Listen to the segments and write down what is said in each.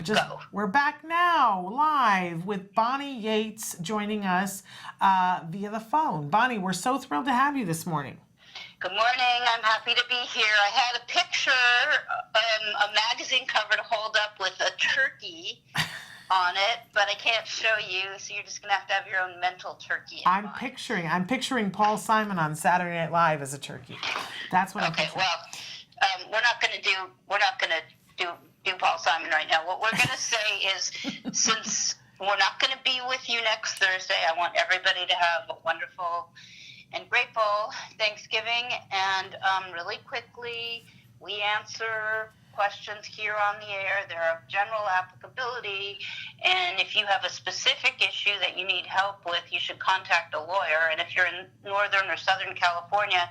Go. We're back now, live with Bonnie Yates joining us via the phone. Bonnie, we're so thrilled to have you this morning. Good morning. I'm happy to be here. I had a picture, a magazine cover to hold up with a turkey on it, but I can't show you, so you're just going to have your own mental turkey. I'm picturing Paul Simon on Saturday Night Live as a turkey. That's what I'm picturing. Well, we're not going to do Paul Simon right now. What we're going to say is, since we're not going to be with you next Thursday, I want everybody to have a wonderful and grateful Thanksgiving. And really quickly, we answer questions here on the air. They're of general applicability, and if you have a specific issue that you need help with, you should contact a lawyer. And if you're in Northern or Southern California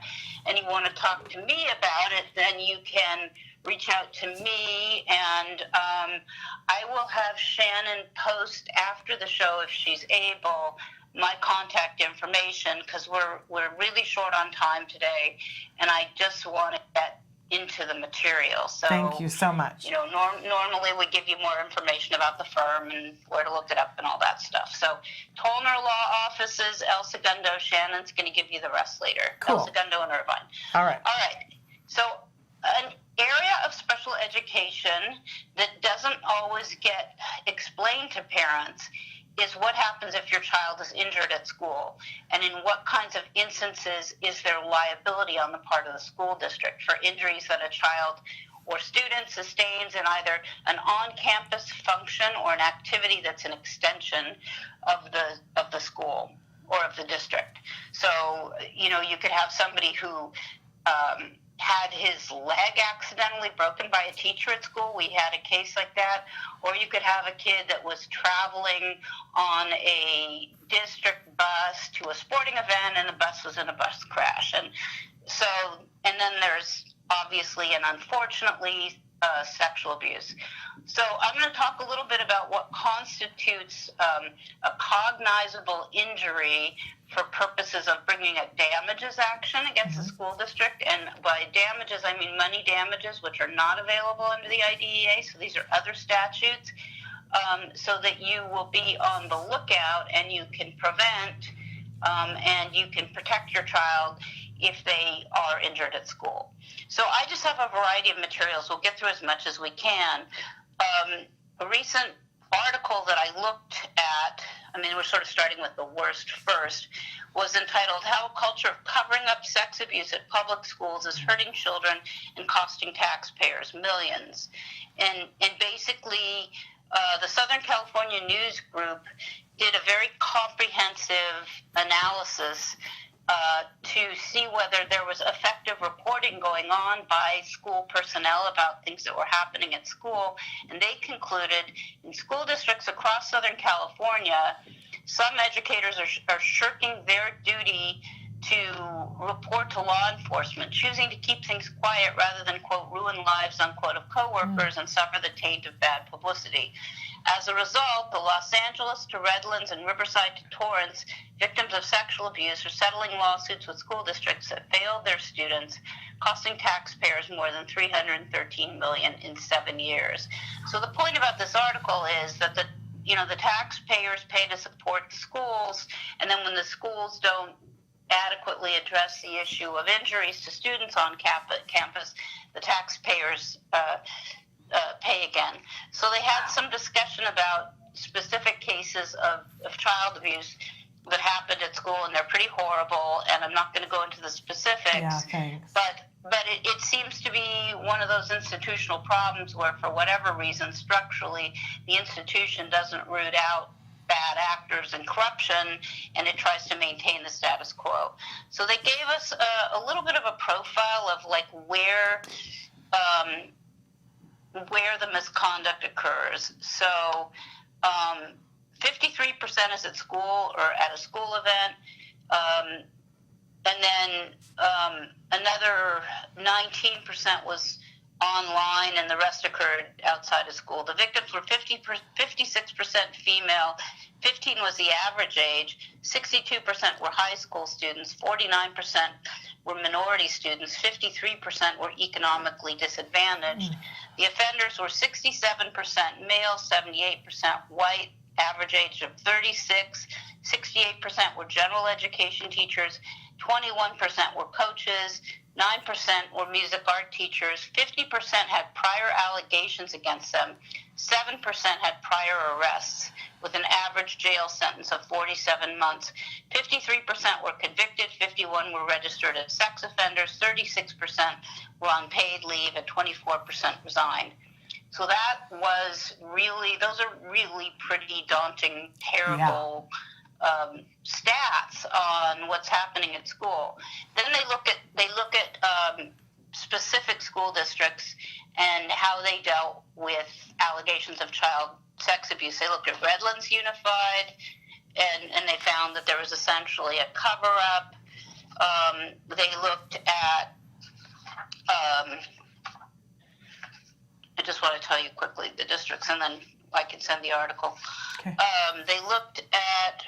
and you want to talk to me about it, then you can reach out to me, and I will have Shannon post after the show, if she's able, my contact information, because we're really short on time today, and I just want to get into the material. So thank you so much. You know, normally we give you more information about the firm and where to look it up and all that stuff. So Tollner Law Offices, El Segundo. Shannon's going to give you the rest later. Cool. El Segundo and Irvine. All right. So an area of special education that doesn't always get explained to parents is what happens if your child is injured at school, and in what kinds of instances is there liability on the part of the school district for injuries that a child or student sustains in either an on-campus function or an activity that's an extension of the school or of the district. So, you know, you could have somebody who had his leg accidentally broken by a teacher at school. We had a case like that. Or you could have a kid that was traveling on a district bus to a sporting event, and the bus was in a bus crash. And then there's obviously and unfortunately sexual abuse. So I'm going to talk a little bit about what constitutes a cognizable injury for purposes of bringing a damages action against the school district. And by damages, I mean money damages, which are not available under the IDEA. So these are other statutes, so that you will be on the lookout and you can prevent and you can protect your child if they are injured at school. So I just have a variety of materials. We'll get through as much as we can. A recent article that I looked at, I mean, we're sort of starting with the worst first, was entitled "How a Culture of Covering Up Sex Abuse at Public Schools is Hurting Children and Costing Taxpayers Millions." And basically, the Southern California News Group did a very comprehensive analysis to see whether there was effective reporting going on by school personnel about things that were happening at school. And they concluded in school districts across Southern California, some educators are shirking their duty to report to law enforcement, choosing to keep things quiet rather than, quote, ruin lives, unquote, of coworkers and suffer the taint of bad publicity. As a result, the Los Angeles to Redlands and Riverside to Torrance victims of sexual abuse are settling lawsuits with school districts that failed their students, costing taxpayers more than $313 million in 7 years. So the point about this article is that the taxpayers pay to support the schools, and then when the schools don't adequately address the issue of injuries to students on campus, the taxpayers pay again. So they had some discussion about specific cases of child abuse that happened at school, and they're pretty horrible, and I'm not going to go into the specifics. Yeah, thanks. But it seems to be one of those institutional problems where, for whatever reason, structurally, the institution doesn't root out bad actors and corruption, and it tries to maintain the status quo. So they gave us a little bit of a profile of like where the misconduct occurs. So 53% is at school or at a school event, and then another 19% was online, and the rest occurred outside of school. The victims were 56% female, 15 was the average age, 62% were high school students, 49% were minority students, 53% were economically disadvantaged. The offenders were 67% male, 78% white, average age of 36, 68% were general education teachers, 21% were coaches, 9% were music art teachers, 50% had prior allegations against them, 7% had prior arrests with an average jail sentence of 47 months, 53% were convicted, 51% were registered as sex offenders, 36% were on paid leave, and 24% resigned. So that was really, those are really pretty daunting, terrible stats on what's happening at school. Then they look at specific school districts and how they dealt with allegations of child sex abuse. They looked at Redlands Unified, and they found that there was essentially a cover-up. They looked at I just want to tell you quickly the districts, and then I can send the article. Okay. They looked at,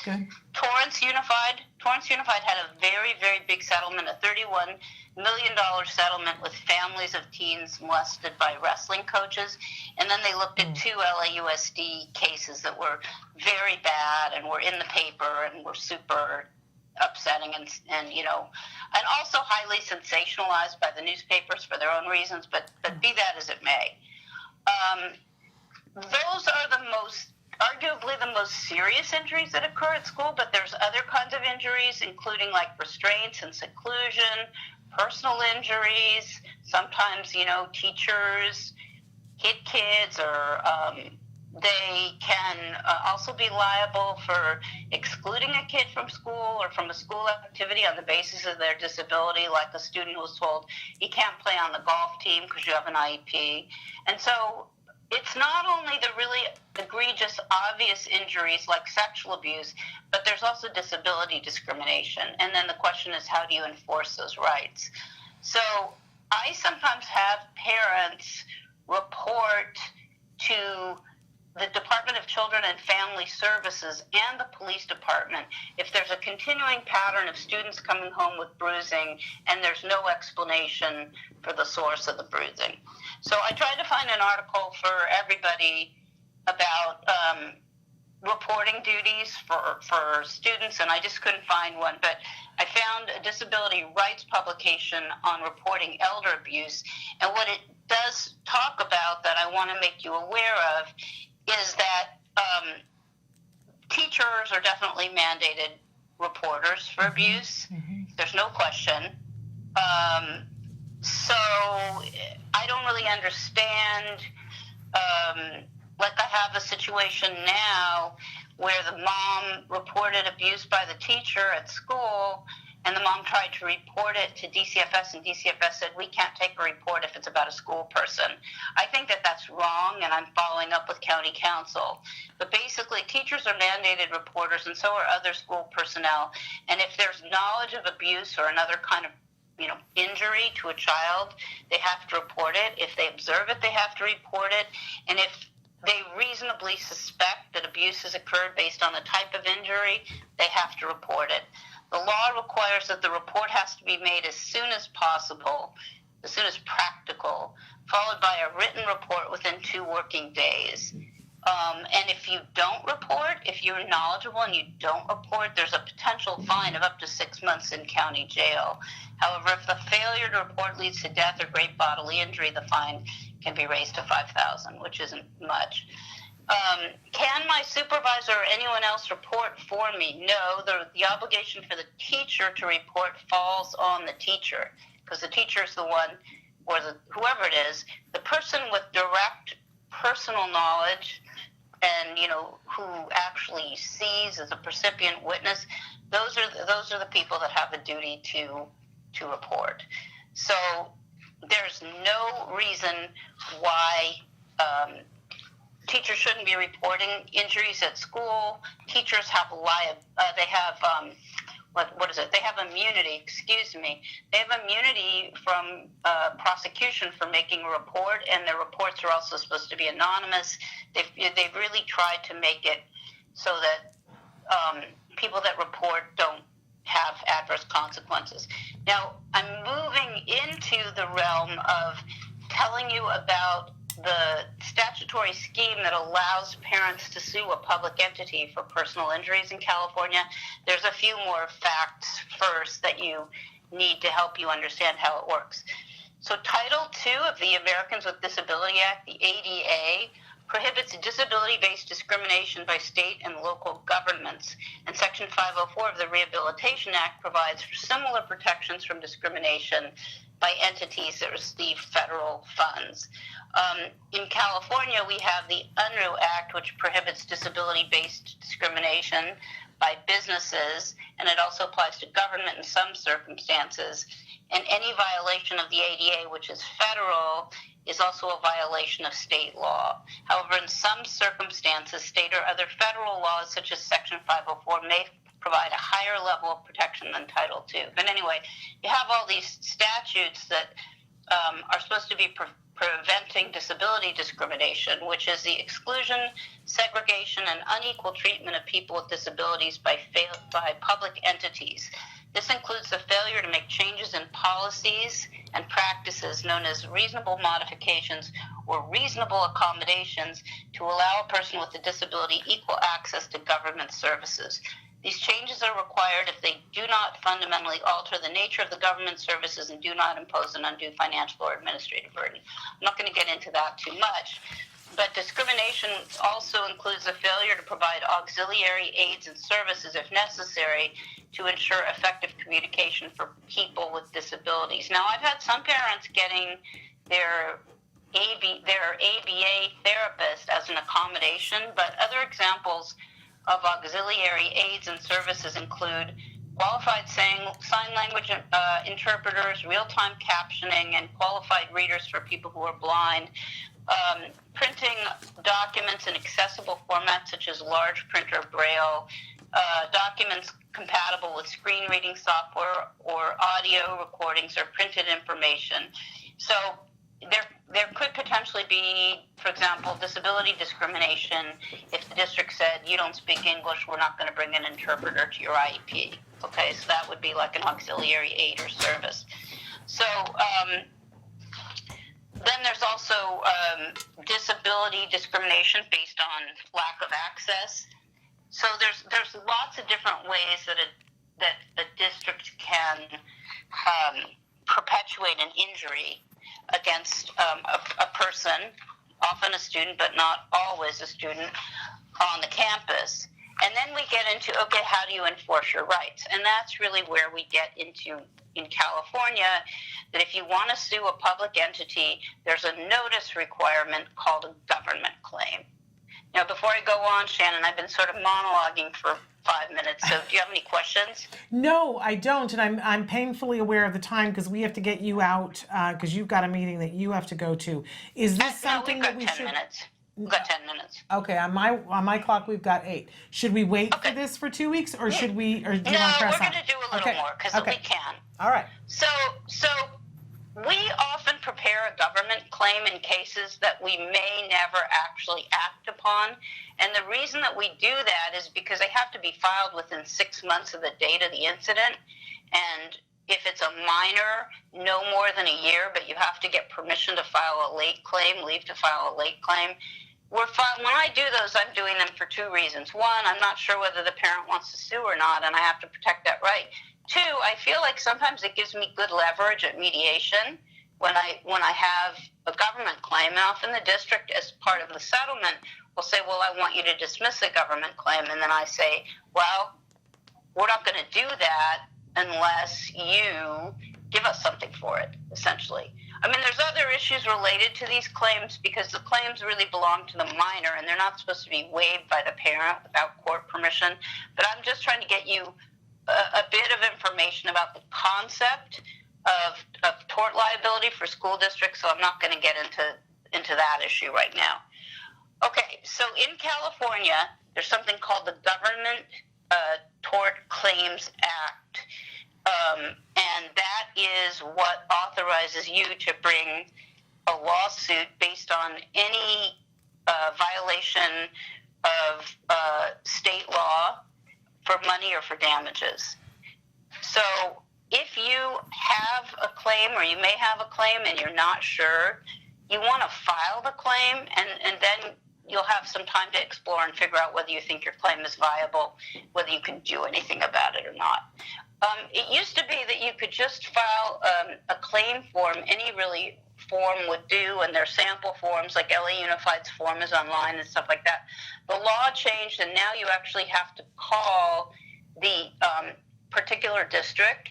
Good. Torrance Unified. Torrance Unified had a very, very big settlement, a $31 million settlement with families of teens molested by wrestling coaches. And then they looked at two LAUSD cases that were very bad and were in the paper and were super upsetting and also highly sensationalized by the newspapers for their own reasons, but be that as it may. Those are arguably the most serious injuries that occur at school, but there's other kinds of injuries, including like restraints and seclusion, personal injuries. Sometimes, teachers hit kids, or they can also be liable for excluding a kid from school or from a school activity on the basis of their disability, like a student who was told, you can't play on the golf team because you have an IEP. And so it's not only the really egregious, obvious injuries like sexual abuse, but there's also disability discrimination. And then the question is, how do you enforce those rights? So I sometimes have parents report to the Department of Children and Family Services and the police department if there's a continuing pattern of students coming home with bruising and there's no explanation for the source of the bruising. So I tried to find an article for everybody about reporting duties for students, and I just couldn't find one, but I found a disability rights publication on reporting elder abuse, and what it does talk about that I want to make you aware of is that teachers are definitely mandated reporters for abuse. There's no question. So I don't really understand, like I have a situation now where the mom reported abuse by the teacher at school, and the mom tried to report it to DCFS, and DCFS said, we can't take a report if it's about a school person. I think that that's wrong, and I'm following up with county council. But basically, teachers are mandated reporters, and so are other school personnel. And if there's knowledge of abuse or another kind of injury to a child, they have to report it. If they observe it, they have to report it. And if they reasonably suspect that abuse has occurred based on the type of injury, they have to report it. The law requires that the report has to be made as soon as possible, as soon as practical, followed by a written report within 2 working days. And if you don't report, if you're knowledgeable and you don't report, there's a potential fine of up to 6 months in county jail. However, if the failure to report leads to death or great bodily injury, the fine can be raised to $5,000, which isn't much. Can my supervisor or anyone else report for me? No, the obligation for the teacher to report falls on the teacher, because the teacher is the one, or whoever it is, the person with direct personal knowledge and who actually sees as a percipient witness. Those are the people that have a duty to report. So there's no reason why teachers shouldn't be reporting injuries at school. Teachers have what is it? They have immunity, excuse me. They have immunity from prosecution for making a report, and their reports are also supposed to be anonymous. They've really tried to make it so that people that report don't have adverse consequences. Now, I'm moving into the realm of telling you about the statutory scheme that allows parents to sue a public entity for personal injuries in California. There's a few more facts first that you need to help you understand how it works. So Title II of the Americans with Disability Act, the ADA, prohibits disability-based discrimination by state and local governments, and Section 504 of the Rehabilitation Act provides for similar protections from discrimination by entities that receive federal funds. In California, we have the Unruh Act, which prohibits disability-based discrimination by businesses, and it also applies to government in some circumstances. And any violation of the ADA, which is federal, is also a violation of state law. However, in some circumstances, state or other federal laws, such as Section 504, may provide a higher level of protection than Title II. But anyway, you have all these statutes that are supposed to be preventing disability discrimination, which is the exclusion, segregation, and unequal treatment of people with disabilities by public entities. This includes the failure to make changes in policies and practices known as reasonable modifications or reasonable accommodations to allow a person with a disability equal access to government services. These changes are required if they do not fundamentally alter the nature of the government services and do not impose an undue financial or administrative burden. I'm not going to get into that too much, but discrimination also includes the failure to provide auxiliary aids and services if necessary to ensure effective communication for people with disabilities. Now, I've had some parents getting their ABA therapist as an accommodation, but other examples of auxiliary aids and services include qualified sign language interpreters, real-time captioning, and qualified readers for people who are blind, printing documents in accessible formats such as large print or braille, documents compatible with screen reading software or audio recordings or printed information. So there could potentially be, for example, disability discrimination if the district said, you don't speak English, we're not going to bring an interpreter to your IEP. Okay, so that would be like an auxiliary aid or service. So then there's also disability discrimination based on lack of access. So there's lots of different ways that a district can perpetuate an injury against a person, often a student, but not always a student, on the campus. And then we get into, okay, how do you enforce your rights? And that's really where we get into, in California, that if you want to sue a public entity, there's a notice requirement called a government claim. Now, before I go on, Shannon, I've been sort of monologuing for 5 minutes, so do you have any questions? No, I don't, and I'm painfully aware of the time because we have to get you out because you've got a meeting that you have to go to. Is this something that we should? We've got 10 minutes. Okay, on my clock we've got 8. Should we wait for this for 2 weeks, or should we? Or do you want to press on? No, we're going to do a little more because we can. All right. So we often prepare a government claim in cases that we may never actually act upon. And the reason that we do that is because they have to be filed within 6 months of the date of the incident. And if it's a minor, no more than a year, but you have to get permission to file a late claim, leave to file a late claim. When I do those, I'm doing them for 2 reasons. One, I'm not sure whether the parent wants to sue or not, and I have to protect that right. 2, I feel like sometimes it gives me good leverage at mediation when I have a government claim. And often the district, as part of the settlement, will say, well, I want you to dismiss the government claim. And then I say, well, we're not going to do that unless you give us something for it, essentially. I mean, there's other issues related to these claims because the claims really belong to the minor and they're not supposed to be waived by the parent without court permission. But I'm just trying to get you a bit of information about the concept of tort liability for school districts, so I'm not going to get into that issue right now. Okay, so in California, there's something called the Government Tort Claims Act, and that is what authorizes you to bring a lawsuit based on any violation of state law for money or for damages. So if you have a claim, or you may have a claim and you're not sure, you want to file the claim, and then you'll have some time to explore and figure out whether you think your claim is viable, whether you can do anything about it or not. It used to be that you could just file a claim form, any really form would do, and their sample forms, like LA Unified's form is online and stuff like that. The law changed, and now you actually have to call the particular district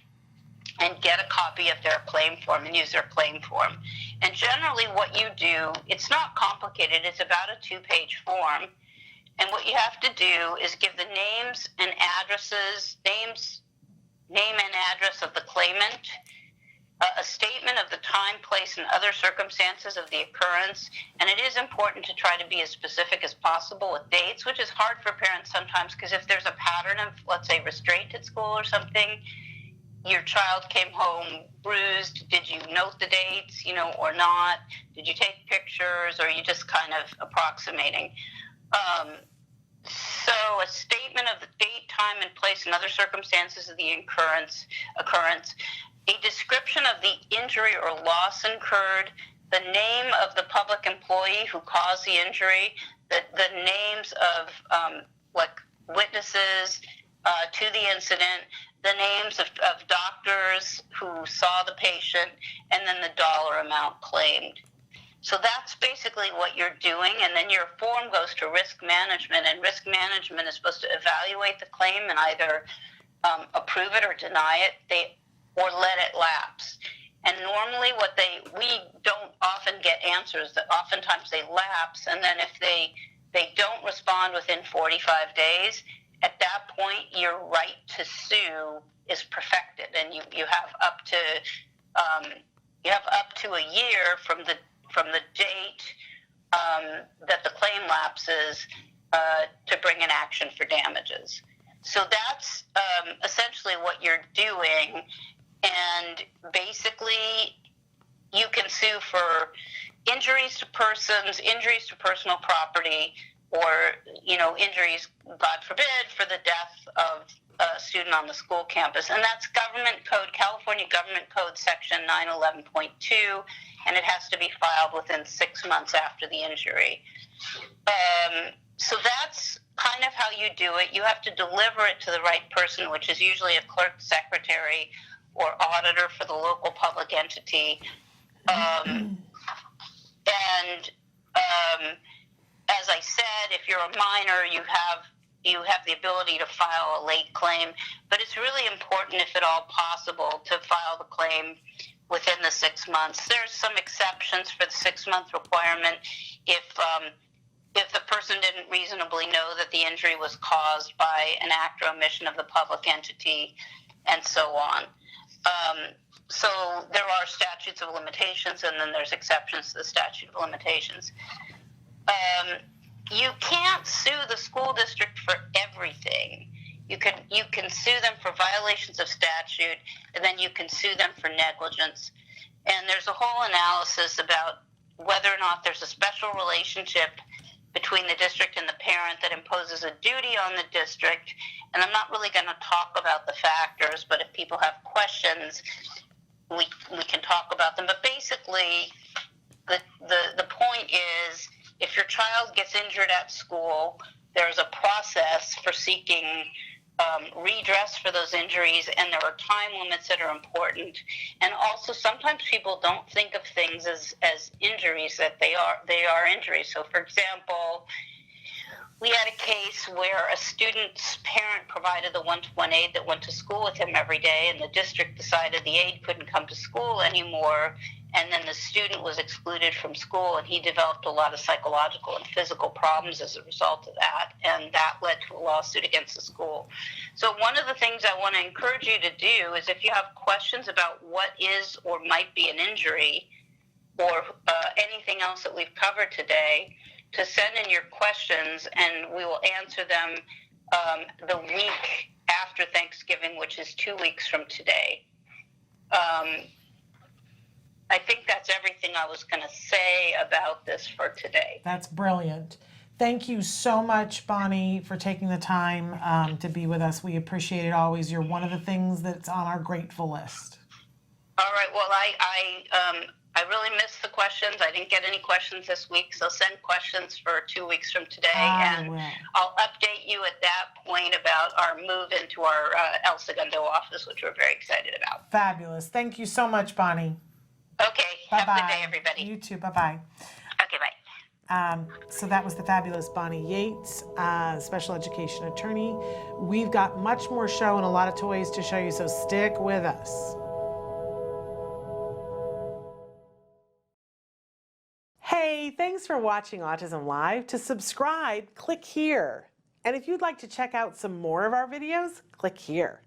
and get a copy of their claim form and use their claim form. And generally what you do, it's not complicated, it's about a 2-page form. And what you have to do is give the names and addresses, name and address of the claimant, a statement of the time, place, and other circumstances of the occurrence. And it is important to try to be as specific as possible with dates, which is hard for parents sometimes, because if there's a pattern of, let's say, restraint at school or something, your child came home bruised, did you note the dates, or not? Did you take pictures, or are you just kind of approximating? So a statement of the date, time, and place, and other circumstances of the occurrence, a description of the injury or loss incurred, the name of the public employee who caused the injury, the names of witnesses to the incident, the names of doctors who saw the patient, and then the dollar amount claimed. So that's basically what you're doing, and then your form goes to risk management, and risk management is supposed to evaluate the claim and either approve it or deny it, or let it lapse. And normally we don't often get answers. That oftentimes they lapse, and then if they don't respond within 45 days, at that point, your right to sue is perfected, and you have up to a year from the date that the claim lapses to bring an action for damages. So that's essentially what you're doing, and basically you can sue for injuries to persons, injuries to personal property, or, injuries, God forbid, for the death of a student on the school campus. And that's California Government Code Section 911.2, and it has to be filed within 6 months after the injury. So that's kind of how you do it. You have to deliver it to the right person, which is usually a clerk, secretary, or auditor for the local public entity. As I said, if you're a minor, you have the ability to file a late claim, but it's really important, if at all possible, to file the claim within the 6 months. There's some exceptions for the 6-month requirement if the person didn't reasonably know that the injury was caused by an act or omission of the public entity, and so on. So there are statutes of limitations, and then there's exceptions to the statute of limitations. You can't sue the school district for everything. You can sue them for violations of statute, and then you can sue them for negligence. And there's a whole analysis about whether or not there's a special relationship between the district and the parent that imposes a duty on the district. And I'm not really going to talk about the factors, but if people have questions, we can talk about them. But basically, the point is, if your child gets injured at school, there's a process for seeking redress for those injuries, and there are time limits that are important. And also, sometimes people don't think of things as injuries that they are injuries. So, for example, we had a case where a student's parent provided the one-to-one aide that went to school with him every day, and the district decided the aide couldn't come to school anymore, and then the student was excluded from school, and he developed a lot of psychological and physical problems as a result of that, and that led to a lawsuit against the school. So one of the things I want to encourage you to do is, if you have questions about what is or might be an injury, or anything else that we've covered today, to send in your questions, and we will answer them the week after Thanksgiving, which is 2 weeks from today. I think that's everything I was going to say about this for today. That's brilliant. Thank you so much, Bonnie, for taking the time to be with us. We appreciate it always. You're one of the things that's on our grateful list. All right. Well, I really missed the questions. I didn't get any questions this week, so send questions for 2 weeks from today, and I'll update you at that point about our move into our El Segundo office, which we're very excited about. Fabulous. Thank you so much, Bonnie. Okay. Bye-bye. Have a good day, everybody. You too. Bye-bye. Okay, bye. So that was the fabulous Bonnie Yates, special education attorney. We've got much more show and a lot of toys to show you, so stick with us. Hey, thanks for watching Autism Live. To subscribe, click here. And if you'd like to check out some more of our videos, click here.